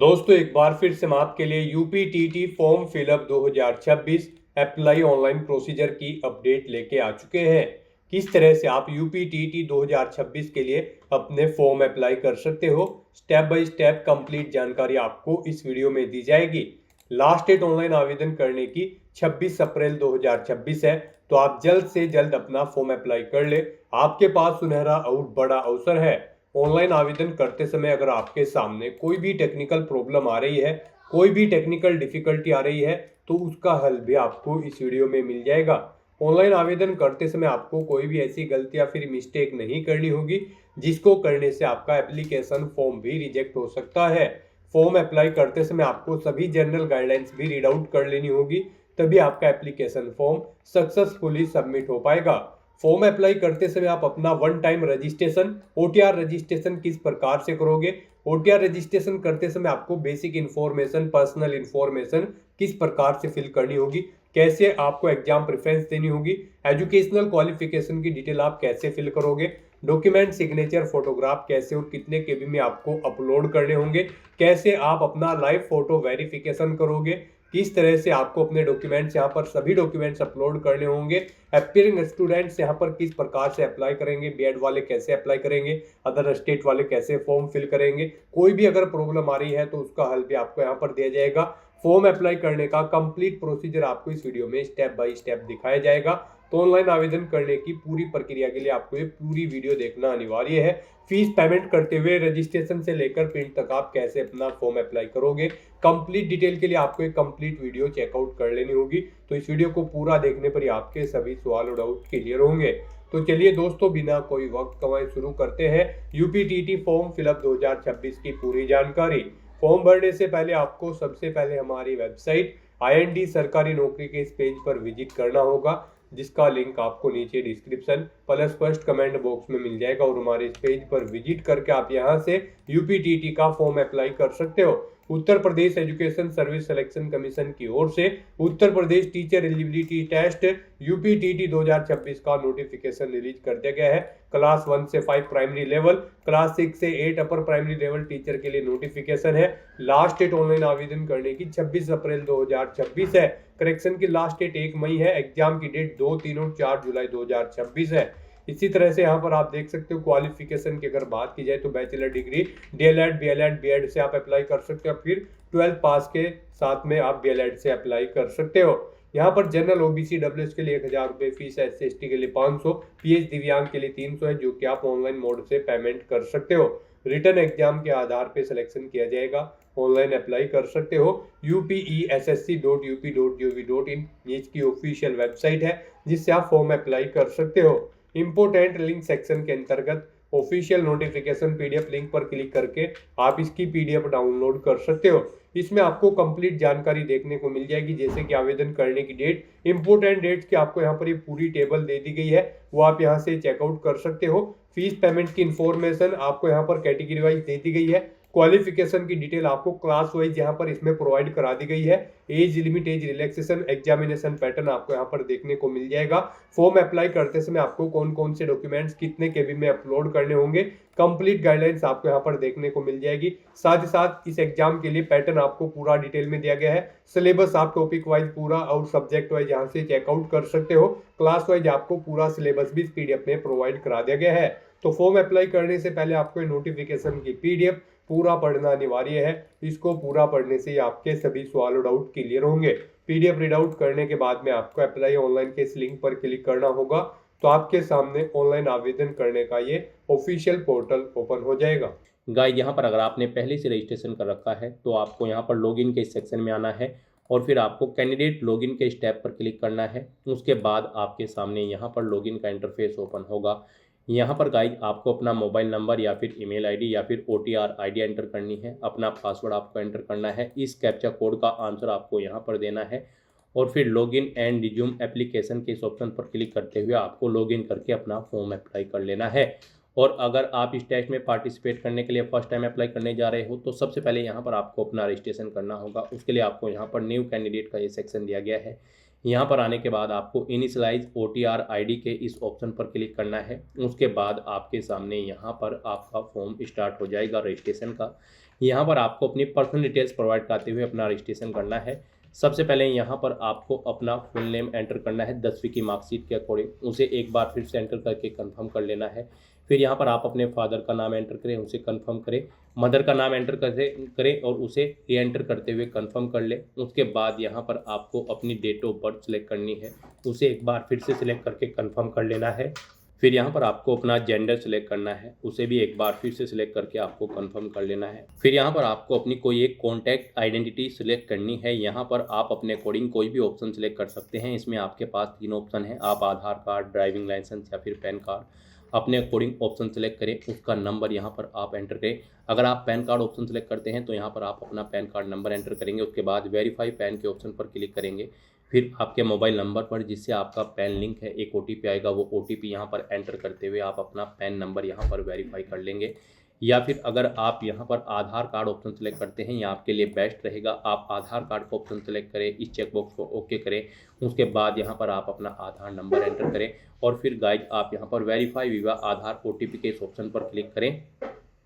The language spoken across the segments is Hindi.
दोस्तों एक बार फिर से हम आपके लिए UPTT form fill up 2026 apply online procedure की अपडेट लेके आ चुके हैं। किस तरह से आप यूपीटीटी 2026 के लिए अपने फॉर्म अप्लाई कर सकते हो, स्टेप बाय स्टेप कंप्लीट जानकारी आपको इस वीडियो में दी जाएगी। लास्ट डेट ऑनलाइन आवेदन करने की 26 अप्रैल 2026 है, तो आप जल्द से जल्द अपना फॉर्म अप्लाई कर ले। आपके पास सुनहरा और बड़ा अवसर है। ऑनलाइन आवेदन करते समय अगर आपके सामने कोई भी टेक्निकल प्रॉब्लम आ रही है, कोई भी टेक्निकल डिफिकल्टी आ रही है, तो उसका हल भी आपको इस वीडियो में मिल जाएगा। ऑनलाइन आवेदन करते समय आपको कोई भी ऐसी गलती या फिर मिस्टेक नहीं करनी होगी जिसको करने से आपका एप्लीकेशन फॉर्म भी रिजेक्ट हो सकता है। फॉर्म अप्लाई करते समय आपको सभी जनरल गाइडलाइंस भी रीड आउट कर लेनी होगी, तभी आपका एप्लीकेशन फॉर्म सक्सेसफुली सबमिट हो पाएगा। फॉर्म अप्लाई करते समय आप अपना one time registration OTR registration किस प्रकार से करोगे, ओटीआर रजिस्ट्रेशन करते समय आपको बेसिक इंफॉर्मेशन, पर्सनल इंफॉर्मेशन किस प्रकार से फिल करनी होगी, कैसे आपको एग्जाम प्रेफरेंस देनी होगी, एजुकेशनल क्वालिफिकेशन की डिटेल आप कैसे फिल करोगे, डॉक्यूमेंट सिग्नेचर फोटोग्राफ कैसे और कितने केबी में आपको अपलोड करने होंगे, कैसे आप अपना लाइव फोटो वेरिफिकेशन करोगे, किस तरह से आपको अपने डॉक्यूमेंट्स यहाँ पर सभी डॉक्यूमेंट्स अपलोड करने होंगे, एस्पिरिंग स्टूडेंट्स यहाँ पर किस प्रकार से अप्लाई करेंगे, बीएड वाले कैसे अप्लाई करेंगे, अदर स्टेट वाले कैसे फॉर्म फिल करेंगे। कोई भी अगर प्रॉब्लम आ रही है तो उसका हल भी आपको यहाँ पर दिया जाएगा। फॉर्म अप्लाई करने का कंप्लीट प्रोसीजर आपको इस वीडियो में स्टेप बाय स्टेप दिखाया जाएगा। तो ऑनलाइन आवेदन करने की पूरी प्रक्रिया के लिए आपको ये पूरी वीडियो देखना अनिवार्य है। फीस पेमेंट करते हुए रजिस्ट्रेशन से लेकर प्रिंट तक आप कैसे अपना फॉर्म अप्लाई करोगे, कंप्लीट डिटेल के लिए आपको एक कंप्लीट वीडियो चेकआउट कर लेनी होगी। तो इस वीडियो को पूरा देखने पर ही आपके सभी सवाल और डाउट क्लियर होंगे। तो चलिए दोस्तों, बिना कोई वक्त गंवाए शुरू करते हैं यूपीटीटी फॉर्म फिलअप 2026 की पूरी जानकारी। फॉर्म भरने से पहले आपको सबसे पहले हमारी वेबसाइट आईएनडी सरकारी नौकरी के इस पेज पर विजिट करना होगा, जिसका लिंक आपको नीचे description plus first comment box में मिल जाएगा। और हमारे इस पेज पर विजिट करके आप यहां से यूपीटीटी का फॉर्म अप्लाई कर सकते हो। Uttar Pradesh education service selection commission की ओर से Uttar Pradesh teacher eligibility test UPTT 2026 का नोटिफिकेशन रिलीज कर दिया गया है। क्लास 1 से 5 प्राइमरी लेवल, क्लास 6 से 8 अपर प्राइमरी लेवल टीचर के लिए नोटिफिकेशन है। लास्ट डेट ऑनलाइन आवेदन करने की 26 अप्रैल 2026 है। करेक्शन की लास्ट डेट 1 मई है। एग्जाम की डेट 2, 3 और 4 जुलाई 2026 है। इसी तरह से यहाँ पर आप देख सकते हो क्वालिफिकेशन की अगर बात की जाए तो bachelor degree, DElEd, BElEd, BEd से आप अप्लाई कर सकते हो। फिर 12th पास के साथ में आप बीएलएड से अप्लाई कर सकते हो। यहाँ पर जनरल, ओबीसी, डब्ल्यूएस के लिए 1000 रुपये फीस है, एससी एसटी के लिए 500, पीएच दिव्यांग के लिए 300 है, जो कि आप ऑनलाइन मोड से पेमेंट कर सकते हो। रिटर्न एग्जाम के आधार पे सिलेक्शन किया जाएगा। ऑनलाइन अप्लाई कर सकते हो। upessc.up.gov.in इसकी ऑफिशियल वेबसाइट है, जिससे आप फॉर्म अप्लाई कर सकते हो। इंपोर्टेंट लिंक सेक्शन के अंतर्गत ऑफिशियल नोटिफिकेशन पीडीएफ लिंक पर क्लिक करके आप इसकी पीडीएफ डाउनलोड कर सकते हो। इसमें आपको कंप्लीट जानकारी देखने को मिल जाएगी, जैसे कि आवेदन करने की डेट, इंपोर्टेंट डेट्स की आपको यहाँ पर ये पूरी टेबल दे दी गई है, वो आप यहाँ से चेकआउट कर सकते हो। फीस पेमेंट की इंफॉर्मेशन आपको यहाँ पर कैटेगरी वाइज दे दी गई है। क्वालिफिकेशन की डिटेल आपको क्लास वाइज यहाँ पर इसमें प्रोवाइड करा दी गई है। Age limit, age relaxation, examination pattern आपको यहाँ पर देखने को मिल जाएगा। फॉर्म अप्लाई करते समय आपको कौन कौन से डॉक्यूमेंट्स कितने केबी में अपलोड करने होंगे, कंप्लीट गाइडलाइंस आपको यहाँ पर देखने को मिल जाएगी। साथ ही साथ इस एग्जाम के लिए पैटर्न आपको पूरा डिटेल में दिया गया है। सिलेबस आप टॉपिक वाइज पूरा और सब्जेक्ट वाइज यहाँ से चेकआउट कर सकते हो। क्लास वाइज आपको पूरा सिलेबस भी इस पीडीएफ में प्रोवाइड करा दिया गया है। तो फॉर्म अप्लाई करने से पहले आपको नोटिफिकेशन की पीडीएफ पूरा पढ़ना अनिवार्य है। इसको पूरा पढ़ने से आपके सभी सवाल और डाउट क्लियर होंगे। पीडीएफ रीड आउट करने के बाद में आपको अप्लाई ऑनलाइन के इस लिंक पर क्लिक करना होगा, तो आपके सामने ऑनलाइन आवेदन करने का ये ऑफिशियल पोर्टल ओपन हो जाएगा। गाइस, यहाँ पर अगर आपने पहले से रजिस्ट्रेशन कर रखा है तो आपको यहाँ पर लॉगिन के सेक्शन में आना है और फिर आपको कैंडिडेट लॉगिन के स्टेप पर क्लिक करना है। उसके बाद आपके सामने यहाँ पर लॉगिन का इंटरफेस ओपन होगा। यहाँ पर गाइस आपको अपना मोबाइल नंबर या फिर ईमेल आईडी या फिर ओटीआर आईडी एंटर करनी है। अपना पासवर्ड आपको एंटर करना है। इस कैप्चा कोड का आंसर आपको यहाँ पर देना है और फिर लॉगिन एंड रिज्यूम एप्लीकेशन के इस ऑप्शन पर क्लिक करते हुए आपको लॉगिन करके अपना फॉर्म अप्लाई कर लेना है। और अगर आप इस टेस्ट में पार्टिसिपेट करने के लिए फर्स्ट टाइम अप्लाई करने जा रहे हो तो सबसे पहले यहाँ पर आपको अपना रजिस्ट्रेशन करना होगा। उसके लिए आपको यहाँ पर न्यू कैंडिडेट का ये सेक्शन दिया गया है। यहाँ पर आने के बाद आपको इनिशियलाइज ओटीआर आईडी के इस ऑप्शन पर क्लिक करना है। उसके बाद आपके सामने यहाँ पर आपका फॉर्म स्टार्ट हो जाएगा रजिस्ट्रेशन का। यहाँ पर आपको अपनी पर्सनल डिटेल्स प्रोवाइड कराते हुए अपना रजिस्ट्रेशन करना है। सबसे पहले यहाँ पर आपको अपना फुल नेम एंटर करना है 10वीं की मार्कशीट के अकॉर्डिंग, उसे एक बार फिर से एंटर करके कंफर्म कर लेना है। फिर यहाँ पर आप अपने फादर का नाम एंटर करें, उसे कंफर्म करें, मदर का नाम एंटर करें और उसे री एंटर करते हुए कंफर्म कर लें। उसके बाद यहाँ पर आपको अपनी डेट ऑफ बर्थ सेलेक्ट करनी है, उसे एक बार फिर से सिलेक्ट करके कंफर्म कर लेना है। फिर यहाँ पर आपको अपना जेंडर सेलेक्ट करना है, उसे भी एक बार फिर से सिलेक्ट करके आपको कंफर्म कर लेना है। फिर यहाँ पर आपको अपनी कोई एक कॉन्टैक्ट आइडेंटिटी सिलेक्ट करनी है। यहाँ पर आप अपने अकॉर्डिंग कोई भी ऑप्शन सिलेक्ट कर सकते हैं। इसमें आपके पास 3 ऑप्शन है, आप आधार कार्ड, ड्राइविंग लाइसेंस या फिर पैन कार्ड अपने अकॉर्डिंग ऑप्शन सेलेक्ट करें, उसका नंबर यहाँ पर आप एंटर करें। अगर आप पैन कार्ड ऑप्शन सेलेक्ट करते हैं तो यहाँ पर आप अपना पैन कार्ड नंबर एंटर करेंगे। उसके बाद वेरीफाई पैन के ऑप्शन पर क्लिक करेंगे। फिर आपके मोबाइल नंबर पर जिससे आपका पैन लिंक है एक OTP आएगा, वो OTP यहाँ पर एंटर करते हुए आप अपना पैन नंबर यहाँ पर वेरीफाई कर लेंगे। या फिर अगर आप यहाँ पर आधार कार्ड ऑप्शन सेलेक्ट करते हैं, ये आपके लिए बेस्ट रहेगा। आप आधार कार्ड को ऑप्शन सेलेक्ट करें, इस चेकबॉक्स को ओके करें। उसके बाद यहाँ पर आप अपना आधार नंबर एंटर करें और फिर गाइड आप यहाँ पर वेरीफाई विवा आधार OTP के इस ऑप्शन पर क्लिक करें।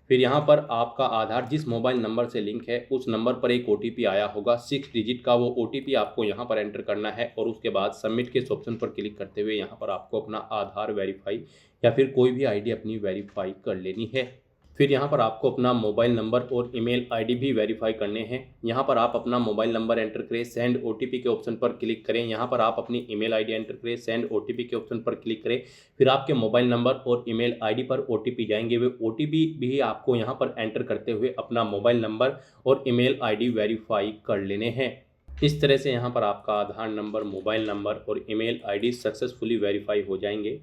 फिर यहाँ पर आपका आधार जिस मोबाइल नंबर से लिंक है उस नंबर पर एक OTP आया होगा 6 डिजिट का, वो OTP आपको यहाँ पर एंटर करना है और उसके बाद सबमिट के इस ऑप्शन पर क्लिक करते हुए यहाँ पर आपको अपना आधार वेरीफाई या फिर कोई भी ID अपनी वेरीफाई कर लेनी है। फिर यहाँ पर आपको अपना मोबाइल नंबर और ईमेल ID भी वेरीफाई करने हैं। यहाँ पर आप अपना मोबाइल नंबर एंटर करें, सेंड OTP के ऑप्शन पर क्लिक करें। यहाँ पर आप अपनी ईमेल ID एंटर करें, सेंड OTP के ऑप्शन पर क्लिक करें। फिर आपके मोबाइल नंबर और ईमेल ID पर OTP जाएंगे, वे OTP भी आपको यहाँ पर एंटर करते हुए अपना मोबाइल नंबर और ईमेल ID वेरीफाई कर लेने हैं। इस तरह से यहाँ पर आपका आधार नंबर, मोबाइल नंबर और ईमेल ID सक्सेसफुली वेरीफाई हो जाएंगे।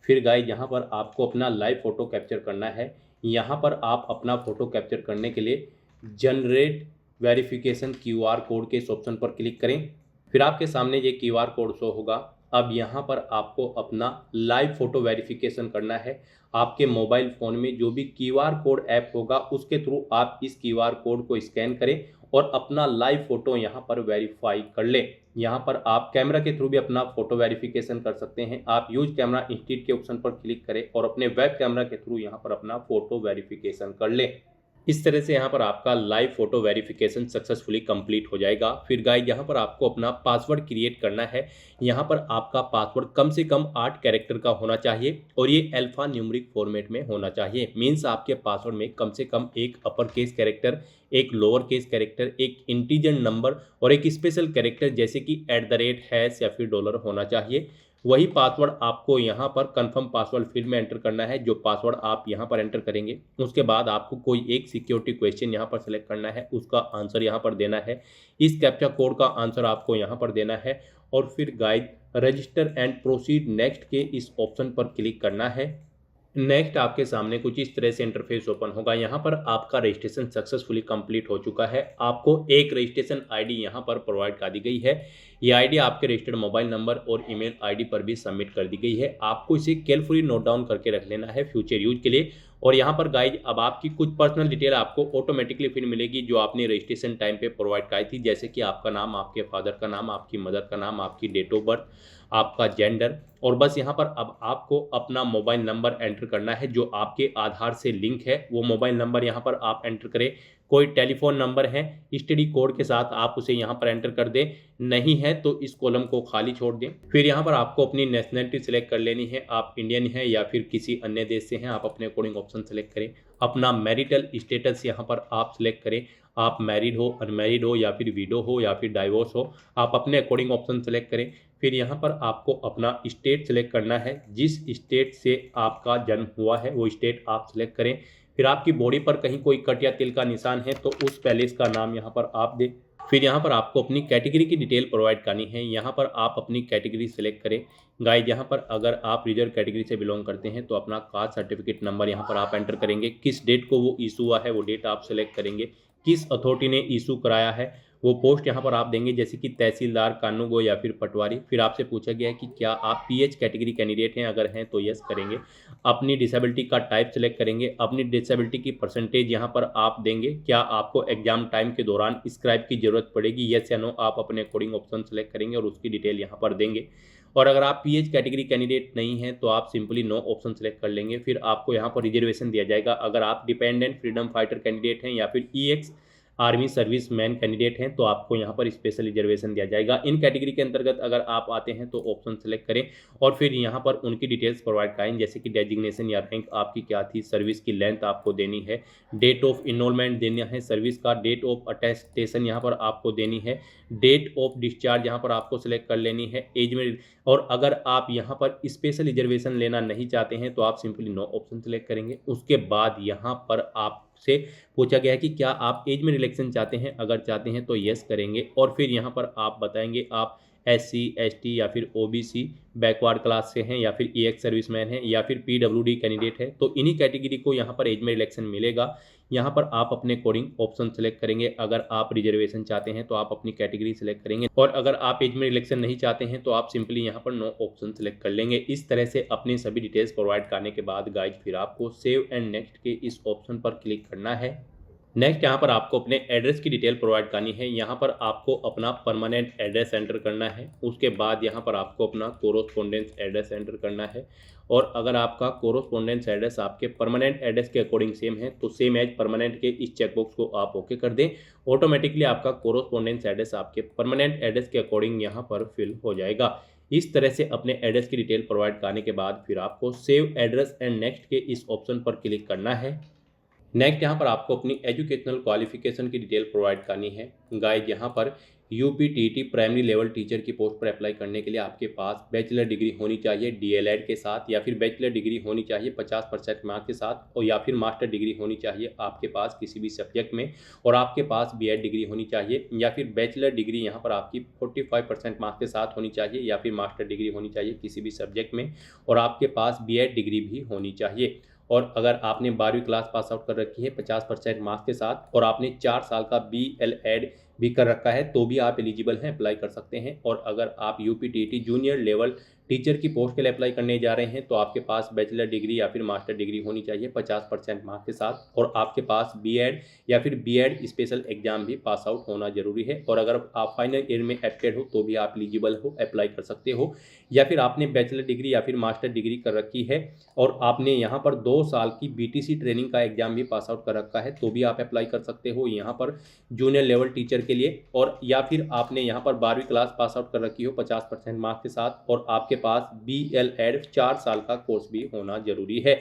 फिर गाइस यहाँ पर आपको अपना लाइव फ़ोटो कैप्चर करना है। यहाँ पर आप अपना फ़ोटो कैप्चर करने के लिए जनरेट वेरिफिकेशन QR कोड के इस ऑप्शन पर क्लिक करें। फिर आपके सामने ये QR कोड शो होगा। अब यहाँ पर आपको अपना लाइव फ़ोटो वेरिफिकेशन करना है। आपके मोबाइल फ़ोन में जो भी QR कोड ऐप होगा उसके थ्रू आप इस QR कोड को स्कैन करें और अपना लाइव फ़ोटो यहाँ पर वेरीफाई कर लें। यहाँ पर आप कैमरा के थ्रू भी अपना फ़ोटो वेरिफिकेशन कर सकते हैं। आप यूज कैमरा इंस्टीट्यूट के ऑप्शन पर क्लिक करें और अपने वेब कैमरा के थ्रू यहाँ पर अपना फ़ोटो वेरिफिकेशन कर लें। इस तरह से यहाँ पर आपका live photo verification successfully complete हो जाएगा। फिर गाइस यहाँ पर आपको अपना पासवर्ड क्रिएट करना है। यहाँ पर आपका पासवर्ड कम से कम 8 कैरेक्टर का होना चाहिए और ये अल्फा न्यूमेरिक फॉर्मेट में होना चाहिए। मीन्स आपके पासवर्ड में कम से कम एक अपर केस कैरेक्टर, एक लोअर केस कैरेक्टर, एक इंटीजर नंबर और एक स्पेशल कैरेक्टर जैसे कि @ या फिर $, होना चाहिए। वही पासवर्ड आपको यहाँ पर कंफर्म पासवर्ड फील्ड में एंटर करना है। जो पासवर्ड आप यहाँ पर एंटर करेंगे उसके बाद आपको कोई एक सिक्योरिटी क्वेश्चन यहाँ पर सेलेक्ट करना है, उसका आंसर यहाँ पर देना है। इस कैप्चा कोड का आंसर आपको यहाँ पर देना है और फिर guide register and proceed next के इस ऑप्शन पर क्लिक करना है। नेक्स्ट आपके सामने कुछ इस तरह से इंटरफेस ओपन होगा। यहाँ पर आपका रजिस्ट्रेशन सक्सेसफुली कंप्लीट हो चुका है। आपको एक रजिस्ट्रेशन ID यहाँ पर प्रोवाइड कर दी गई है। ये ID आपके रजिस्टर्ड मोबाइल नंबर और ईमेल ID पर भी सबमिट कर दी गई है। आपको इसे केयरफुली नोट डाउन करके रख लेना है फ्यूचर यूज के लिए। और यहाँ पर गाइज अब आपकी कुछ पर्सनल डिटेल आपको ऑटोमेटिकली फिर मिलेगी जो आपने रजिस्ट्रेशन टाइम पे प्रोवाइड कराई थी, जैसे कि आपका नाम, आपके फादर का नाम, आपकी मदर का नाम, आपकी डेट ऑफ बर्थ, आपका जेंडर। और बस यहाँ पर अब आपको अपना मोबाइल नंबर एंटर करना है जो आपके आधार से लिंक है। वो मोबाइल नंबर यहाँ पर आप एंटर करें। कोई टेलीफोन नंबर है STD कोड के साथ आप उसे यहाँ पर एंटर कर दें, नहीं है तो इस कॉलम को खाली छोड़ दें। फिर यहाँ पर आपको अपनी नेशनलिटी सिलेक्ट कर लेनी है, आप इंडियन हैं या फिर किसी अन्य देश से हैं, आप अपने अकॉर्डिंग ऑप्शन सेलेक्ट करें। अपना मैरिटल स्टेटस यहाँ पर आप सिलेक्ट करें, आप मैरिड हो, अनमैरिड हो या फिर विडो हो या फिर डाइवोर्स हो, आप अपने अकॉर्डिंग ऑप्शन सेलेक्ट करें। फिर यहाँ पर आपको अपना स्टेट सेलेक्ट करना है, जिस स्टेट से आपका जन्म हुआ है वो स्टेट आप सिलेक्ट करें। फिर आपकी बॉडी पर कहीं कोई कट या तिल का निशान है तो उस पैलेस का नाम यहाँ पर आप दें। फिर यहाँ पर आपको अपनी कैटेगरी की डिटेल प्रोवाइड करनी है। यहाँ पर आप अपनी कैटेगरी सेलेक्ट करें। गाइस यहाँ पर अगर आप रिजर्व कैटेगरी से बिलोंग करते हैं तो अपना कास्ट सर्टिफिकेट नंबर यहाँ पर आप एंटर करेंगे। किस डेट को वो इशू हुआ है वो डेट आप सेलेक्ट करेंगे। किस अथॉरिटी ने इशू कराया है वो पोस्ट यहाँ पर आप देंगे, जैसे कि तहसीलदार, कानूगो या फिर पटवारी। फिर आपसे पूछा गया है कि क्या आप PH कैटेगरी कैंडिडेट हैं, अगर हैं तो यस करेंगे। अपनी डिसेबिलिटी का टाइप सेलेक्ट करेंगे। अपनी डिसेबिलिटी की परसेंटेज यहाँ पर आप देंगे। क्या आपको एग्जाम टाइम के दौरान स्क्राइब की जरूरत पड़ेगी, यस या नो, आप अपने अकॉर्डिंग ऑप्शन सेलेक्ट करेंगे और उसकी डिटेल यहाँ पर देंगे। और अगर आप पीएच कैटेगरी कैंडिडेट नहीं हैं तो आप सिंपली नो ऑप्शन सेलेक्ट कर लेंगे। फिर आपको यहाँ पर रिजर्वेशन दिया जाएगा। अगर आप डिपेंडेंट फ्रीडम फाइटर कैंडिडेट हैं या फिर ex army service man candidate हैं तो आपको यहाँ पर स्पेशल रिजर्वेशन दिया जाएगा। इन कैटेगरी के अंतर्गत अगर आप आते हैं तो ऑप्शन सेलेक्ट करें और फिर यहाँ पर उनकी डिटेल्स प्रोवाइड कराएं, जैसे कि डेजिग्नेशन या रैंक आपकी क्या थी, सर्विस की लेंथ आपको देनी है, डेट ऑफ इनरोलमेंट देना है सर्विस का, डेट ऑफ अटेस्टेशन यहाँ पर आपको देनी है, डेट ऑफ डिस्चार्ज यहाँ पर आपको सिलेक्ट कर लेनी है, एज में। और अगर आप यहाँ पर स्पेशल रिजर्वेशन लेना नहीं चाहते हैं तो आप सिंपली नो ऑप्शन सेलेक्ट करेंगे। उसके बाद यहाँ पर आपसे पूछा गया है कि क्या आप एज में रिलैक्सेशन चाहते हैं, अगर चाहते हैं तो यस करेंगे और फिर यहाँ पर आप बताएंगे आप SC ST या फिर OBC बैकवर्ड क्लास से हैं या फिर EX सर्विसमैन हैं या फिर PWD कैंडिडेट है, तो इन्हीं कैटेगरी को यहाँ पर एज में रिलैक्सेशन मिलेगा। यहाँ पर आप अपने अकॉर्डिंग ऑप्शन सेलेक्ट करेंगे। अगर आप रिजर्वेशन चाहते हैं तो आप अपनी कैटेगरी सेलेक्ट करेंगे और अगर आप एज में रिलैक्सेशन नहीं चाहते हैं तो आप सिंपली यहाँ पर नो ऑप्शन सेलेक्ट कर लेंगे। इस तरह से अपनी सभी डिटेल्स प्रोवाइड करने के बाद गाइज फिर आपको सेव एंड नेक्स्ट के इस ऑप्शन पर क्लिक करना है। नेक्स्ट यहाँ पर आपको अपने एड्रेस की डिटेल प्रोवाइड करनी है। यहाँ पर आपको अपना परमानेंट एड्रेस एंटर करना है। उसके बाद यहाँ पर आपको अपना कोरोस्पोंडेंस एड्रेस एंटर करना है और अगर आपका कोरोस्पोंडेंस एड्रेस आपके परमानेंट एड्रेस के अकॉर्डिंग सेम है तो सेम एज परमानेंट के इस चेकबॉक्स को आप ओके कर दें। ऑटोमेटिकली आपका कोरोस्पोंडेंस एड्रेस आपके परमानेंट एड्रेस के अकॉर्डिंग यहाँ पर फिल हो जाएगा। इस तरह से अपने एड्रेस की डिटेल प्रोवाइड करने के बाद फिर आपको सेव एड्रेस एंड नेक्स्ट के इस ऑप्शन पर क्लिक करना है। नेक्स्ट यहाँ पर आपको अपनी एजुकेशनल क्वालिफिकेशन की डिटेल प्रोवाइड करनी है। गाइड यहाँ पर UPTT प्राइमरी लेवल टीचर की पोस्ट पर अप्लाई करने के लिए आपके पास बैचलर डिग्री होनी चाहिए DLED के साथ या फिर बैचलर डिग्री होनी चाहिए 50% मार्क्स के साथ और या फिर मास्टर डिग्री होनी चाहिए आपके पास किसी भी सब्जेक्ट में और आपके पास BEd डिग्री होनी चाहिए या फिर बैचलर डिग्री यहाँ पर आपकी 45% मार्क्स के साथ होनी चाहिए या फिर मास्टर डिग्री होनी चाहिए किसी भी सब्जेक्ट में और आपके पास BEd डिग्री भी होनी चाहिए। और अगर आपने 12वीं क्लास पास आउट कर रखी है 50% मार्क्स के साथ और आपने 4 साल का BLEd भी कर रखा है तो भी आप एलिजिबल हैं, अप्लाई कर सकते हैं। और अगर आप UPTT जूनियर लेवल टीचर की पोस्ट के लिए अप्लाई करने जा रहे हैं तो आपके पास बैचलर डिग्री या फिर मास्टर डिग्री होनी चाहिए 50% मार्क्स के साथ और आपके पास BEd या फिर BEd स्पेशल एग्जाम भी पास आउट होना जरूरी है। और अगर आप फाइनल ईयर में एप्टेड हो तो भी आप एलिजिबल हो, अप्लाई कर सकते हो। या फिर आपने बैचलर डिग्री या फिर मास्टर डिग्री कर रखी है और आपने यहाँ पर 2 साल की BTC ट्रेनिंग का एग्जाम भी पास आउट कर रखा है तो भी आप अप्लाई कर सकते हो यहाँ पर जूनियर लेवल टीचर के लिए। और या फिर आपने यहाँ पर 12वीं क्लास पास आउट कर रखी हो 50% मार्क्स के साथ और आपके पास BLEd 4 साल का कोर्स भी होना जरूरी है।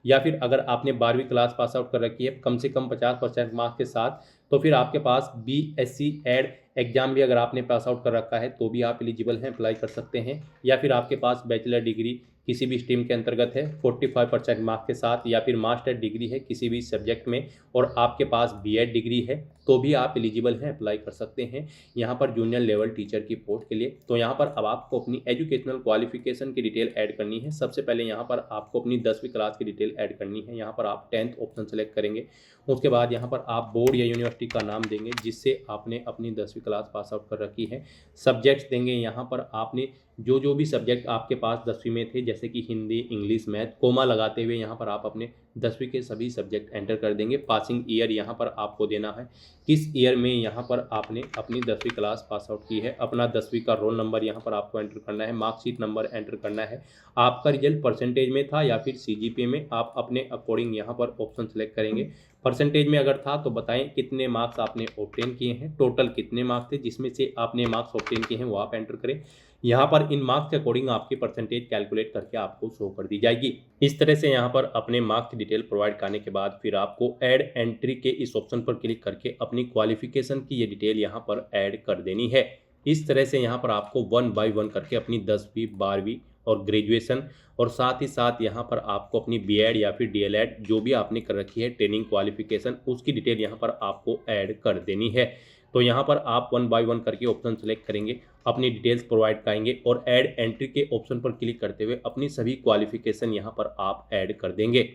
या फिर अगर आपने 12वीं क्लास पास आउट कर रखी है कम से कम 50% मार्क्स के साथ तो फिर आपके पास BSc एड एग्जाम भी अगर आपने पास आउट कर रखा है तो भी आप एलिजिबल हैं, अप्लाई कर सकते हैं। या फिर आपके पास बैचलर डिग्री किसी भी स्ट्रीम के अंतर्गत है 45% मार्क्स के साथ या फिर मास्टर डिग्री है किसी भी सब्जेक्ट में और आपके पास BEd डिग्री है तो भी आप एलिजिबल हैं, अप्लाई कर सकते हैं यहाँ पर जूनियर लेवल टीचर की पोस्ट के लिए। तो यहाँ पर अब आपको अपनी एजुकेशनल क्वालिफिकेशन की डिटेल ऐड करनी है। सबसे पहले यहाँ पर आपको अपनी 10वीं क्लास की डिटेल ऐड करनी है। यहाँ पर आप 10th ऑप्शन सेलेक्ट करेंगे। उसके बाद यहाँ पर आप बोर्ड या यूनिवर्सिटी का नाम देंगे जिससे आपने अपनी 10वीं क्लास पास आउट कर रखी है। सब्जेक्ट्स देंगे यहाँ पर आपने जो भी सब्जेक्ट आपके पास 10वीं में थे जैसे कि हिंदी, इंग्लिश, मैथ, कोमा लगाते हुए यहाँ पर आप अपने 10वीं के सभी सब्जेक्ट एंटर कर देंगे। पासिंग ईयर यहाँ पर आपको देना है, किस ईयर में यहाँ पर आपने अपनी 10वीं क्लास पास आउट की है। अपना 10वीं का रोल नंबर यहाँ पर आपको एंटर करना है, मार्कशीट नंबर एंटर करना है, आपका रिजल्ट परसेंटेज में था या फिर CGPA में, आप अपने अकॉर्डिंग यहाँ पर ऑप्शन सेलेक्ट करेंगे। परसेंटेज में अगर था तो बताएं कितने मार्क्स आपने ऑब्टेन किए हैं, टोटल कितने मार्क्स थे जिसमें से आपने मार्क्स ऑब्टेन किए हैं वो आप एंटर करें। यहाँ पर इन मार्क्स के अकॉर्डिंग आपकी परसेंटेज कैलकुलेट करके आपको शो कर दी जाएगी। इस तरह से यहाँ पर अपने मार्क्स की डिटेल प्रोवाइड करने के बाद फिर आपको ऐड एंट्री के इस ऑप्शन पर क्लिक करके अपनी क्वालिफिकेशन की ये डिटेल यहाँ पर ऐड कर देनी है। इस तरह से यहाँ पर आपको 1 by 1 करके अपनी 10वीं, 12वीं और ग्रेजुएशन और साथ ही साथ यहाँ पर आपको अपनी BEd या फिर DLEd जो भी आपने कर रखी है ट्रेनिंग क्वालिफिकेशन उसकी डिटेल यहाँ पर आपको ऐड कर देनी है। तो यहाँ पर आप 1 by 1 करके ऑप्शन सेलेक्ट करेंगे, अपनी डिटेल्स प्रोवाइड करेंगे और ऐड एंट्री के ऑप्शन पर क्लिक करते हुए अपनी सभी क्वालिफिकेशन यहाँ पर आप ऐड कर देंगे।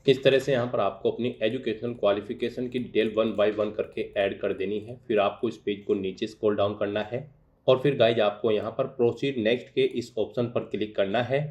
इस तरह से यहाँ पर आपको अपनी एजुकेशनल क्वालिफिकेशन की डिटेल 1 by 1 करके ऐड कर देनी है। फिर आपको इस पेज को नीचे स्क्रॉल डाउन करना है और फिर गाइज आपको यहाँ पर प्रोसीड नेक्स्ट के इस ऑप्शन पर क्लिक करना है।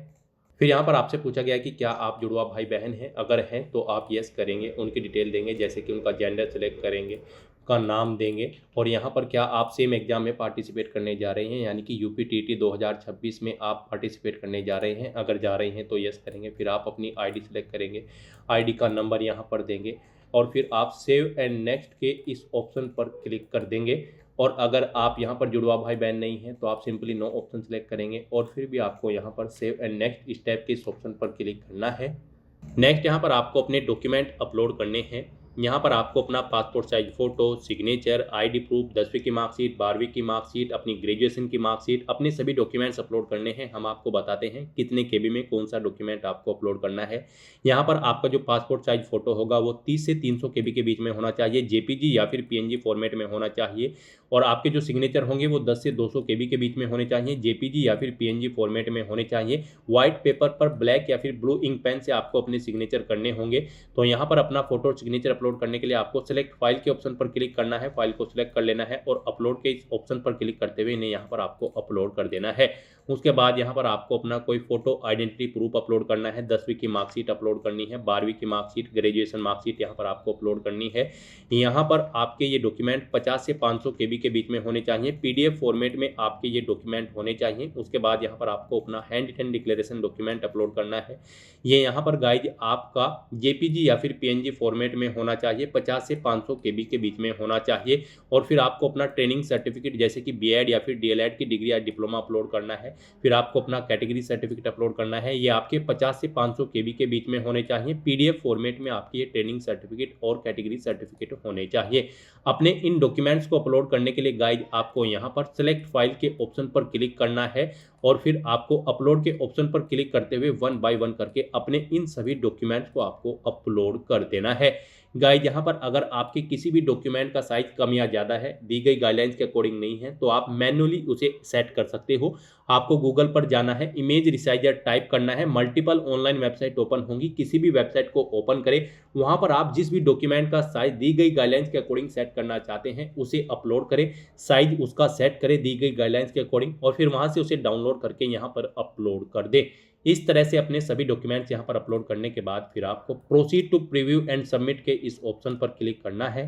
फिर यहाँ पर आपसे पूछा गया कि क्या आप जुड़वा भाई बहन हैं, अगर हैं तो आप यस करेंगे, उनकी डिटेल देंगे जैसे कि उनका जेंडर सेलेक्ट करेंगे, का नाम देंगे और यहाँ पर क्या आप सेम एग्ज़ाम में पार्टिसिपेट करने जा रहे हैं, यानी कि यूपीटीटी 2026 में आप पार्टिसिपेट करने जा रहे हैं। अगर जा रहे हैं तो यस करेंगे, फिर आप अपनी आईडी सेलेक्ट करेंगे, आईडी का नंबर यहाँ पर देंगे और फिर आप सेव एंड नेक्स्ट के इस ऑप्शन पर क्लिक कर देंगे। और अगर आप यहाँ पर जुड़वा भाई बहन नहीं हैं तो आप सिंपली नो ऑप्शन सेलेक्ट करेंगे और फिर भी आपको यहाँ पर सेव एंड नेक्स्ट स्टेप के इस ऑप्शन पर क्लिक करना है। नेक्स्ट यहाँ पर आपको अपने डॉक्यूमेंट अपलोड करने हैं। यहाँ पर आपको अपना passport size photo, signature, ID proof, 10वीं की मार्कशीट, 12वीं की मार्कशीट, अपनी ग्रेजुएशन की मार्कशीट, अपने सभी डॉक्यूमेंट्स अपलोड करने हैं। हम आपको बताते हैं कितने केबी में कौन सा डॉक्यूमेंट आपको अपलोड करना है। यहाँ पर आपका जो पासपोर्ट साइज फ़ोटो होगा वो 30 से 300 केबी के बीच में होना चाहिए, जेपीजी या फिर पीएनजी फॉर्मेट में होना चाहिए। और आपके जो सिग्नेचर होंगे वो 10 से 200 केबी के बीच में होने चाहिए, जेपीजी या फिर पीएनजी फॉर्मेट में होने चाहिए। व्हाइट पेपर पर ब्लैक या फिर ब्लू इंक पेन से आपको अपने सिग्नेचर करने होंगे। तो यहाँ पर अपना फोटो और सिग्नेचर अपलोड करने के लिए आपको सेलेक्ट फाइल के ऑप्शन पर क्लिक करना है, फाइल को सिलेक्ट कर लेना है और अपलोड के इस ऑप्शन पर क्लिक करते हुए इन्हें यहाँ पर आपको अपलोड कर देना है। उसके बाद यहाँ पर आपको अपना कोई फोटो आइडेंटिटी प्रूफ अपलोड करना है, 10वीं की मार्कशीट अपलोड करनी है, 12वीं की मार्कशीट, ग्रेजुएशन मार्कशीट यहाँ पर आपको अपलोड करनी है। यहाँ पर आपके ये डॉक्यूमेंट 50 से 500 केबी के बीच में होने चाहिए, पीडीएफ फॉर्मेट में आपके ये डॉक्यूमेंट होने चाहिए। उसके बाद यहाँ पर आपको अपना hand written declaration document upload करना है। ये यहाँ पर गाइज आपका जेपीजी या फिर पीएनजी फॉर्मेट में होना चाहिए, 50 से 500 केबी के बीच में होना चाहिए। और फिर आपको अपना ट्रेनिंग सर्टिफिकेट जैसे कि बीएड या फिर डीएलएड की डिग्री या डिप्लोमा अपलोड करना है। फिर आपको अपना कैटेगरी सर्टिफिकेट अपलोड करना है, ये आपके 50 से 500 केबी के बीच में होने चाहिए। पीडीएफ फॉर्मेट में आपकी ये ट्रेनिंग सर्टिफिकेट और कैटेगरी सर्टिफिकेट होने चाहिए। अपने इन डॉक्यूमेंट्स को अपलोड करने के लिए गाइज आपको यहाँ पर सेलेक्ट फाइल के ऑप्शन पर क्लिक करना है और फिर आपको अपलोड के ऑप्शन पर क्लिक करते हुए 1 बाय 1 करके अपने इन सभी डॉक्यूमेंट्स को आपको अपलोड कर देना है। गाइज यहाँ पर अगर आपके किसी भी डॉक्यूमेंट का साइज कम या ज़्यादा है, दी गई गाइडलाइंस के अकॉर्डिंग नहीं है, तो आप मैन्युअली उसे सेट कर सकते हो। आपको गूगल पर जाना है, इमेज रिसाइजर टाइप करना है, मल्टीपल ऑनलाइन वेबसाइट ओपन होंगी, किसी भी वेबसाइट को ओपन करें, वहाँ पर आप जिस भी डॉक्यूमेंट का साइज दी गई गाइडलाइंस के अकॉर्डिंग सेट करना चाहते हैं उसे अपलोड करें, साइज उसका सेट करें दी गई गाइडलाइंस के अकॉर्डिंग और फिर वहाँ से उसे डाउनलोड करके यहाँ पर अपलोड कर दें। इस तरह से अपने सभी डॉक्यूमेंट्स यहाँ पर अपलोड करने के बाद फिर आपको proceed to preview and submit के इस ऑप्शन पर क्लिक करना है।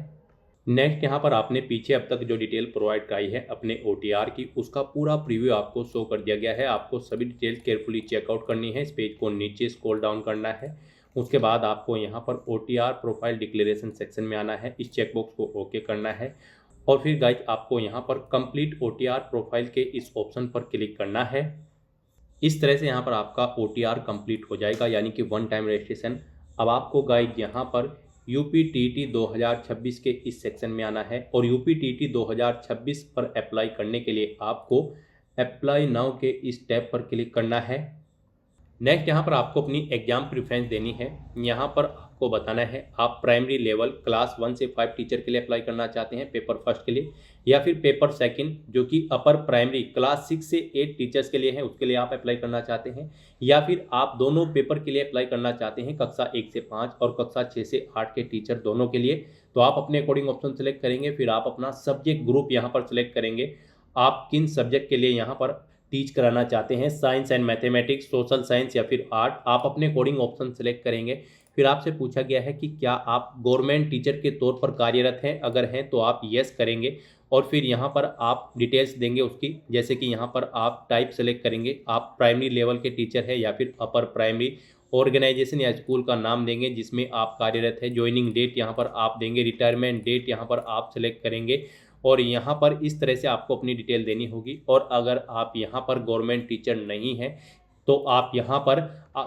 नेक्स्ट यहाँ पर आपने पीछे अब तक जो डिटेल प्रोवाइड कराई है अपने ओटीआर की, उसका पूरा प्रीव्यू आपको शो कर दिया गया है। आपको सभी डिटेल्स केयरफुली चेकआउट करनी है, इस पेज को नीचे स्क्रॉल डाउन करना है। उसके बाद आपको यहाँ पर ओटीआर प्रोफाइल डिक्लेरेशन सेक्शन में आना है, इस चेकबॉक्स को ओके करना है और फिर गाइज आपको यहाँ पर कंप्लीट ओटीआर प्रोफाइल के इस ऑप्शन पर क्लिक करना है। इस तरह से यहाँ पर आपका ओटीआर कंप्लीट हो जाएगा, यानी कि 1 टाइम रजिस्ट्रेशन। अब आपको गाइज यहाँ पर यूपीटीटी 2026 के इस सेक्शन में आना है और यूपीटीटी 2026 पर अप्लाई करने के लिए आपको अप्लाई नाउ के इस टैब पर क्लिक करना है। नेक्स्ट यहाँ पर आपको अपनी एग्जाम प्रेफरेंस देनी है। यहाँ पर आपको बताना है आप प्राइमरी लेवल क्लास 1 से 5 टीचर के लिए अप्लाई करना चाहते हैं पेपर फर्स्ट के लिए, या फिर पेपर सेकंड जो कि अपर प्राइमरी क्लास 6 से 8 टीचर्स के लिए है उसके लिए आप अप्लाई करना चाहते हैं, या फिर आप दोनों पेपर के लिए अप्लाई करना चाहते हैं कक्षा 1 से 5 और कक्षा 6 से 8 के टीचर दोनों के लिए। तो आप अपने अकॉर्डिंग ऑप्शन सेलेक्ट करेंगे, फिर आप अपना सब्जेक्ट ग्रुप यहाँ पर सिलेक्ट करेंगे, आप किन सब्जेक्ट के लिए यहाँ पर टीच कराना चाहते हैं, science and mathematics, social science या फिर आर्ट, आप अपने अकॉर्डिंग ऑप्शन सेलेक्ट करेंगे। फिर आपसे पूछा गया है कि क्या आप गवर्नमेंट टीचर के तौर पर कार्यरत हैं, अगर हैं तो आप यस करेंगे और फिर यहाँ पर आप डिटेल्स देंगे उसकी, जैसे कि यहाँ पर आप टाइप सेलेक्ट करेंगे, आप प्राइमरी लेवल के टीचर है या फिर अपर प्राइमरी, ऑर्गेनाइजेशन या स्कूल का नाम देंगे जिसमें आप कार्यरत है, ज्वाइनिंग डेट यहाँ पर आप देंगे, रिटायरमेंट डेट यहाँ पर आप सेलेक्ट करेंगे और यहाँ पर इस तरह से आपको अपनी डिटेल देनी होगी। और अगर आप यहाँ पर गवर्नमेंट टीचर नहीं हैं तो आप यहाँ पर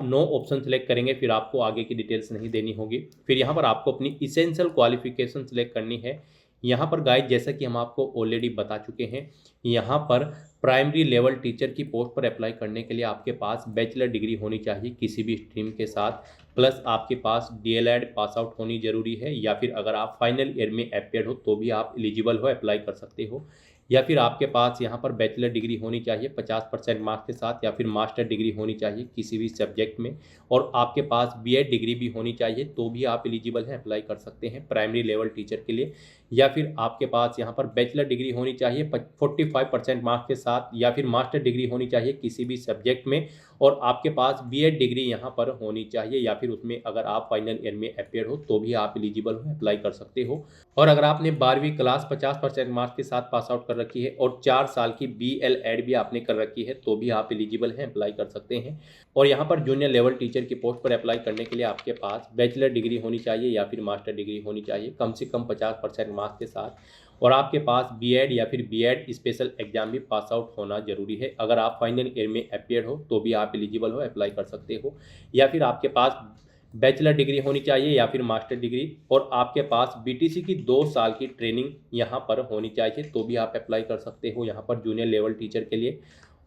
नो ऑप्शन सेलेक्ट करेंगे, फिर आपको आगे की डिटेल्स नहीं देनी होगी। फिर यहाँ पर आपको अपनी इसेंशियल क्वालिफिकेशन सेलेक्ट करनी है। यहाँ पर गाइड जैसा कि हम आपको ऑलरेडी बता चुके हैं, यहाँ पर प्राइमरी लेवल टीचर की पोस्ट पर अप्लाई करने के लिए आपके पास बैचलर डिग्री होनी चाहिए किसी भी स्ट्रीम के साथ, प्लस आपके पास डीएलएड पास आउट होनी जरूरी है, या फिर अगर आप फाइनल ईयर में अपेयर हो तो भी आप एलिजिबल हो, अप्लाई कर सकते हो, या फिर आपके पास यहाँ पर बैचलर डिग्री होनी चाहिए 50% मार्क्स के साथ, या फिर मास्टर डिग्री होनी चाहिए किसी भी सब्जेक्ट में, और आपके पास बीएड डिग्री भी होनी चाहिए तो भी आप एलिजिबल हैं, अप्लाई कर सकते हैं प्राइमरी लेवल टीचर के लिए। या फिर आपके पास यहाँ पर बैचलर डिग्री होनी चाहिए 45% मार्क्स के साथ साथ या फिर मास्टर डिग्री होनी चाहिए किसी भी सब्जेक्ट में, और आपके पास बीएड डिग्री यहाँ पर होनी चाहिए, या फिर उसमें अगर आप फाइनल ईयर में अपीयर हो तो भी आप एलिजिबल हो, अप्लाई कर सकते हो। और अगर आपने 12वीं क्लास 50% मार्क्स के साथ पास आउट कर रखी है और 4 साल की BL-एड भी आपने कर रखी है तो भी आप एलिजिबल हैं, अप्लाई कर सकते हैं। और यहाँ पर जूनियर लेवल टीचर की पोस्ट पर अप्लाई करने के लिए आपके पास बैचलर डिग्री होनी चाहिए या फिर मास्टर डिग्री होनी चाहिए कम से कम 50% मार्क्स के साथ, और आपके पास बीएड या फिर बीएड स्पेशल एग्जाम भी पास आउट होना जरूरी है। अगर आप फाइनल ईयर में अपीयर हो तो भी आप एलिजिबल हो, अप्लाई कर सकते हो। या फिर आपके पास बैचलर डिग्री होनी चाहिए या फिर मास्टर डिग्री, और आपके पास बीटीसी की 2 साल की ट्रेनिंग यहाँ पर होनी चाहिए तो भी आप अप्लाई कर सकते हो यहाँ पर जूनियर लेवल टीचर के लिए।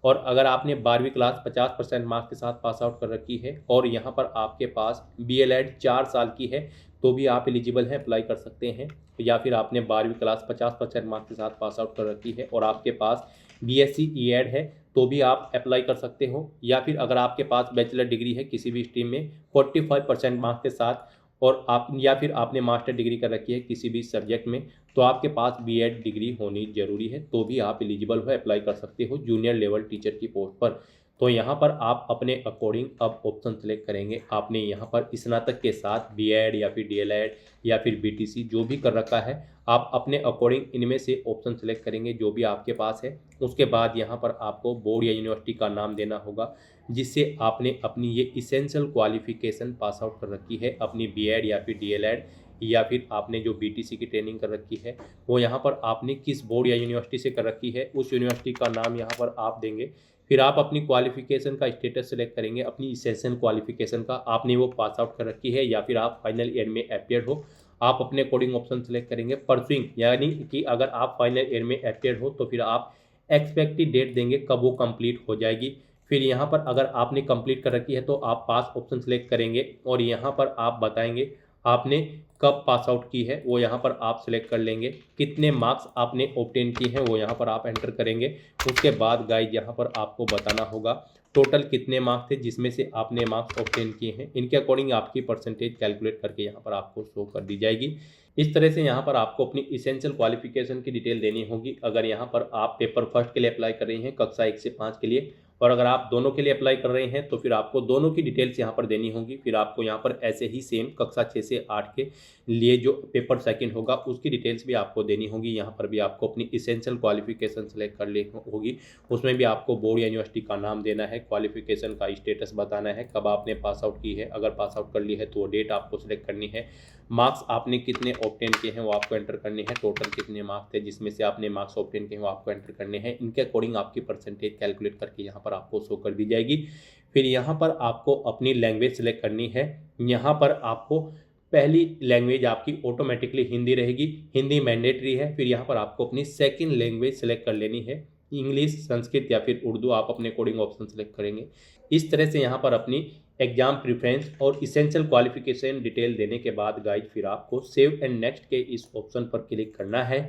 और अगर आपने 12वीं क्लास 50% मार्क्स के साथ पास आउट कर रखी है और यहाँ पर आपके पास BL-एड 4 साल की है तो भी आप एलिजिबल हैं, अप्लाई कर सकते हैं। या फिर आपने 12वीं क्लास 50% मार्क्स के साथ पास आउट कर रखी है और आपके पास BSc E-एड है तो भी आप अप्लाई कर सकते हो। या फिर अगर आपके पास बैचलर डिग्री है किसी भी स्ट्रीम में 45% मार्क्स के साथ, और आप या फिर आपने मास्टर डिग्री कर रखी है किसी भी सब्जेक्ट में तो आपके पास बीएड डिग्री होनी जरूरी है तो भी आप एलिजिबल हो, अप्लाई कर सकते हो जूनियर लेवल टीचर की पोस्ट पर। तो यहाँ पर आप अपने अकॉर्डिंग अब ऑप्शन सेलेक्ट करेंगे। आपने यहाँ पर स्नातक के साथ बीएड या फिर डीएलएड या फिर बीटीसी जो भी कर रखा है आप अपने अकॉर्डिंग इनमें से ऑप्शन सेलेक्ट करेंगे जो भी आपके पास है। उसके बाद यहाँ पर आपको बोर्ड या यूनिवर्सिटी का नाम देना होगा जिससे आपने अपनी ये इसेंशियल क्वालिफिकेशन पास आउट कर रखी है, अपनी बीएड या फिर डीएलएड या फिर आपने जो बीटीसी की ट्रेनिंग कर रखी है वो यहाँ पर आपने किस बोर्ड या यूनिवर्सिटी से कर रखी है उस यूनिवर्सिटी का नाम यहाँ पर आप देंगे। फिर आप अपनी क्वालिफिकेशन का स्टेटस सेलेक्ट करेंगे, अपनी इसेंशियल क्वालिफिकेशन का आपने वो पास आउट कर रखी है या फिर आप फाइनल ईयर में अपियर हो, आप अपने अकॉर्डिंग ऑप्शन सेलेक्ट करेंगे। परसुइंग यानी कि अगर आप फाइनल ईयर में अपियर हो तो फिर आप एक्सपेक्टेड डेट देंगे कब वो कंप्लीट हो जाएगी। फिर यहाँ पर अगर आपने कंप्लीट कर रखी है तो आप पास ऑप्शन सेलेक्ट करेंगे और यहाँ पर आप बताएंगे आपने कब पास आउट की है वो यहाँ पर आप सिलेक्ट कर लेंगे, कितने मार्क्स आपने ऑब्टेन किए हैं वो यहाँ पर आप एंटर करेंगे। उसके बाद गाइड यहाँ पर आपको बताना होगा टोटल कितने मार्क्स थे जिसमें से आपने मार्क्स ऑब्टेन किए हैं, इनके अकॉर्डिंग आपकी परसेंटेज कैलकुलेट करके यहाँ पर आपको शो कर दी जाएगी। इस तरह से यहाँ पर आपको अपनी इसेंशियल क्वालिफिकेशन की डिटेल देनी होगी। अगर यहाँ पर आप पेपर फर्स्ट के लिए अप्लाई कर रही हैं कक्षा 1 से 5 के लिए, और अगर आप दोनों के लिए अप्लाई कर रहे हैं तो फिर आपको दोनों की डिटेल्स यहाँ पर देनी होगी। फिर आपको यहाँ पर ऐसे ही सेम कक्षा 6 से 8 के लिए जो पेपर सेकंड होगा उसकी डिटेल्स भी आपको देनी होगी। यहाँ पर भी आपको अपनी इसेंशियल क्वालिफिकेशन सेलेक्ट कर लेनी होगी, उसमें भी आपको बोर्ड या यूनिवर्सिटी का नाम देना है, क्वालिफिकेशन का स्टेटस बताना है, कब आपने पास आउट की है, अगर पास आउट कर ली है तो वो डेट आपको सिलेक्ट करनी है, मार्क्स आपने कितने ऑब्टेन किए हैं वो आपको एंटर करने हैं, टोटल कितने मार्क्स थे जिसमें से आपने मार्क्स ऑब्टेन किए हैं वो आपको एंटर करने हैं। इनके अकॉर्डिंग आपकी परसेंटेज कैलकुलेट करके यहाँ पर आपको शो कर दी जाएगी। फिर यहाँ पर आपको अपनी लैंग्वेज सेलेक्ट करनी है। यहाँ पर आपको पहली लैंग्वेज आपकी ऑटोमेटिकली हिंदी रहेगी, हिंदी मैंडेटरी है। फिर यहाँ पर आपको अपनी सेकंड लैंग्वेज सेलेक्ट कर लेनी है, इंग्लिश, संस्कृत या फिर उर्दू, आप अपने अकॉर्डिंग ऑप्शन सेलेक्ट करेंगे। इस तरह से यहाँ पर अपनी एग्जाम प्रेफरेंस और इसेंशियल क्वालिफिकेशन डिटेल देने के बाद गाइड फिर आपको सेव एंड नेक्स्ट के इस ऑप्शन पर क्लिक करना है।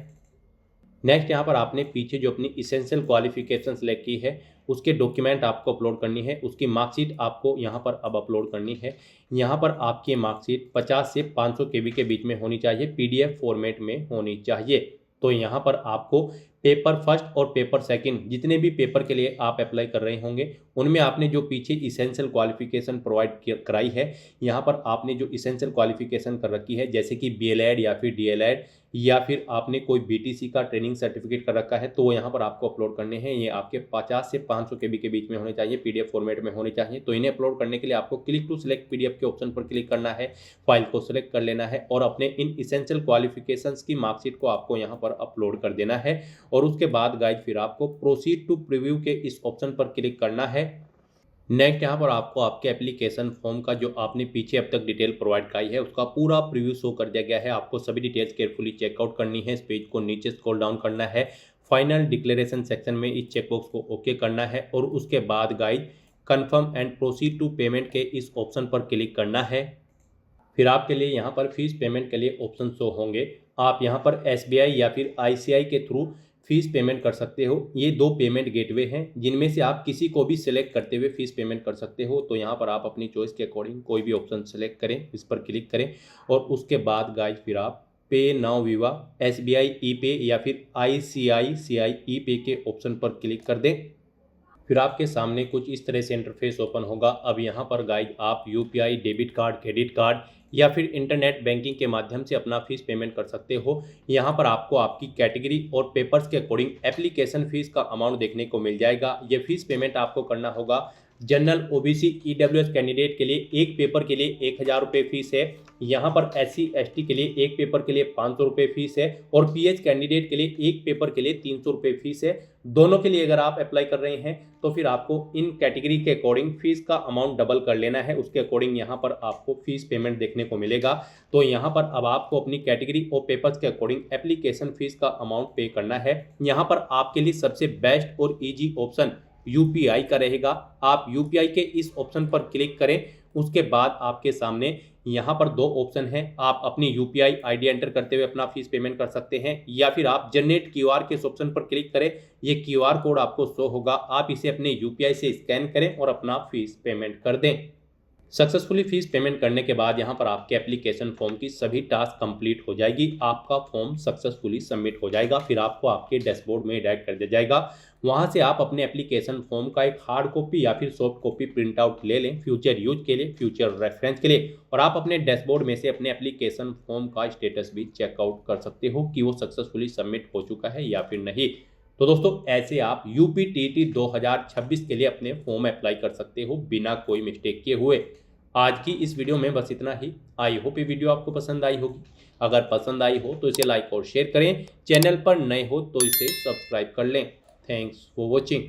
नेक्स्ट यहाँ पर आपने पीछे जो अपनी इसेंशियल क्वालिफिकेशन सेलेक्ट की है उसके डॉक्यूमेंट आपको अपलोड करनी है, उसकी मार्कशीट आपको यहाँ पर अब अपलोड करनी है। यहाँ पर आपकी मार्कशीट 50 से 500 KB के बीच में होनी चाहिए, PDF फॉर्मेट में होनी चाहिए। तो यहाँ पर आपको पेपर फर्स्ट और पेपर सेकंड जितने भी पेपर के लिए आप अप्लाई कर रहे होंगे उनमें आपने जो पीछे इसेंशियल क्वालिफिकेशन प्रोवाइड कराई है, यहाँ पर आपने जो इसेंशियल क्वालिफिकेशन कर रखी है जैसे कि BL-एड या फिर DL-एड या फिर आपने कोई BTC का ट्रेनिंग सर्टिफिकेट कर रखा है तो वो यहाँ पर आपको अपलोड करने हैं। ये आपके 50 से 500 KB के बीच में होने चाहिए, PDF फॉर्मेट में होने चाहिए। तो इन्हें अपलोड करने के लिए आपको क्लिक टू सिलेक्ट PDF के ऑप्शन पर क्लिक करना है, फाइल को सिलेक्ट कर लेना है और अपने इन इसेंशियल क्वालिफिकेशंस की मार्कशीट को आपको यहाँ पर अपलोड कर देना है। और उसके बाद गाइड फिर आपको प्रोसीड टू प्रीव्यू के इस ऑप्शन पर क्लिक करना है। नेक्स्ट यहाँ पर आपको आपके एप्लीकेशन फॉर्म का जो आपने पीछे अब तक डिटेल प्रोवाइड कराई है उसका पूरा प्रीव्यू शो कर दिया गया है। आपको सभी डिटेल्स केयरफुली चेकआउट करनी है, इस पेज को नीचे स्क्रॉल डाउन करना है, फाइनल डिक्लेरेशन सेक्शन में इस चेकबॉक्स को ओके करना है और उसके बाद guide confirm and proceed to payment के इस ऑप्शन पर क्लिक करना है। फिर आपके लिए यहाँ पर फीस पेमेंट के लिए ऑप्शन शो होंगे। आप यहाँ पर SBI या फिर ICI के थ्रू फीस पेमेंट कर सकते हो। ये 2 पेमेंट गेटवे हैं जिनमें से आप किसी को भी सिलेक्ट करते हुए फीस पेमेंट कर सकते हो। तो यहाँ पर आप अपनी चॉइस के अकॉर्डिंग कोई भी ऑप्शन सेलेक्ट करें, इस पर क्लिक करें और उसके बाद गाइड फिर आप पे नाउ विवा, SBI ई पे या फिर ICICI ई पे के ऑप्शन पर क्लिक कर दें। फिर आपके सामने कुछ इस तरह से इंटरफेस ओपन होगा। अब यहाँ पर गाइज आप UPI, debit card, credit card या फिर इंटरनेट बैंकिंग के माध्यम से अपना फीस पेमेंट कर सकते हो। यहाँ पर आपको आपकी कैटेगरी और पेपर्स के अकॉर्डिंग एप्लीकेशन फीस का अमाउंट देखने को मिल जाएगा। ये फीस पेमेंट आपको करना होगा। जनरल, OBC, EWS कैंडिडेट के लिए एक पेपर के लिए 1000 रुपये फीस है। यहाँ पर SC ST के लिए एक पेपर के लिए 500 रुपये फीस है और PH कैंडिडेट के लिए एक पेपर के लिए 300 रुपये फीस है। दोनों के लिए अगर आप अप्लाई कर रहे हैं तो फिर आपको इन कैटेगरी के अकॉर्डिंग फीस का अमाउंट डबल कर लेना है। उसके अकॉर्डिंग यहाँ पर आपको फीस पेमेंट देखने को मिलेगा। तो यहाँ पर अब आपको अपनी कैटेगरी और पेपर्स के अकॉर्डिंग एप्लीकेशन फीस का अमाउंट पे करना है। यहाँ पर आपके लिए सबसे बेस्ट और ईजी ऑप्शन UPI का रहेगा। आप UPI के इस ऑप्शन पर क्लिक करें। उसके बाद आपके सामने यहाँ पर दो ऑप्शन हैं। आप अपनी UPI ID एंटर करते हुए अपना फीस पेमेंट कर सकते हैं या फिर आप जनरेट QR के इस ऑप्शन पर क्लिक करें। ये QR कोड आपको शो होगा, आप इसे अपने UPI से स्कैन करें और अपना फीस पेमेंट कर दें। सक्सेसफुली फीस पेमेंट करने के बाद यहाँ पर आपके एप्लीकेशन फॉर्म की सभी टास्क कंप्लीट हो जाएगी। आपका फॉर्म सक्सेसफुली सबमिट हो जाएगा। फिर आपको आपके डैशबोर्ड में डायरेक्ट कर दिया जाएगा। वहाँ से आप अपने एप्लीकेशन फॉर्म का एक हार्ड कॉपी या फिर सॉफ्ट कॉपी प्रिंट आउट ले लें फ्यूचर यूज के लिए, फ्यूचर रेफरेंस के लिए। और आप अपने डैशबोर्ड में से अपने एप्लीकेशन फॉर्म का स्टेटस भी चेकआउट कर सकते हो कि वो सक्सेसफुली सबमिट हो चुका है या फिर नहीं। तो दोस्तों ऐसे आप UPTT 2026 के लिए अपने फॉर्म अप्लाई कर सकते हो बिना कोई मिस्टेक किए हुए। आज की इस वीडियो में बस इतना ही। आई होप ये वीडियो आपको पसंद आई होगी। अगर पसंद आई हो तो इसे लाइक और शेयर करें। चैनल पर नए हो तो इसे सब्सक्राइब कर लें। Thanks for watching.